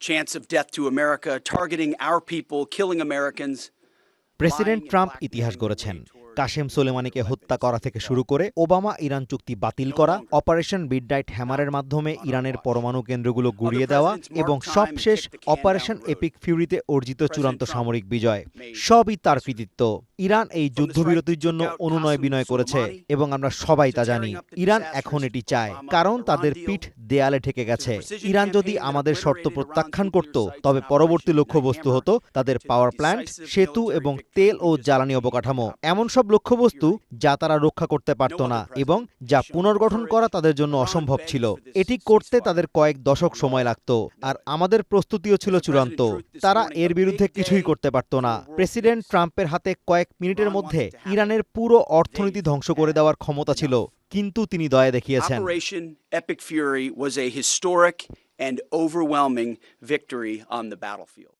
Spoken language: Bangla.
chants of death to America, targeting our people, killing Americans. President Trump ইতিহাস গড়েছেন। কাশেম সোলেমানিকে হত্যা করা থেকে শুরু করে ওবামা ইরান চুক্তি বাতিল করা, অপারেশন মিডনাইট হ্যামারের মাধ্যমে ইরানের পরমাণু কেন্দ্রগুলো গুঁড়িয়ে দেওয়া এবং সবশেষ অপারেশন এপিক ফিউরিতে অর্জিত চূড়ান্ত সামরিক বিজয়, সবই তার কৃতিত্ব। ইরান এই যুদ্ধবিরতির জন্য অনুনয় বিনয় করেছে এবং আমরা সবাই তা জানি। ইরান এখন এটি চায়, কারণ তাদের পিঠ দেয়ালে ঠেকে গেছে। ইরান যদি আমাদের শর্ত প্রত্যাখ্যান করত, তবে পরবর্তী লক্ষ্যবস্তু হতো তাদের পাওয়ার প্ল্যান্ট, সেতু এবং তেল ও জ্বালানি অবকাঠামো, এমন সব লক্ষ্যবস্তু যা তারা রক্ষা করতে পারত না এবং যা পুনর্গঠন করা তাদের জন্য অসম্ভব ছিল। এটি করতে তাদের কয়েক দশক সময় লাগত, আর আমাদের প্রস্তুতিও ছিল চূড়ান্ত। তারা এর বিরুদ্ধে কিছুই করতে পারত না। প্রেসিডেন্ট ট্রাম্পের হাতে কয়েক মিনিটের মধ্যে ইরানের পুরো অর্থনীতি ধ্বংস করে দেওয়ার ক্ষমতা ছিল, কিন্তু তিনি দয়া দেখিয়েছেন। Operation Epic Fury was a historic and overwhelming victory on the battlefield.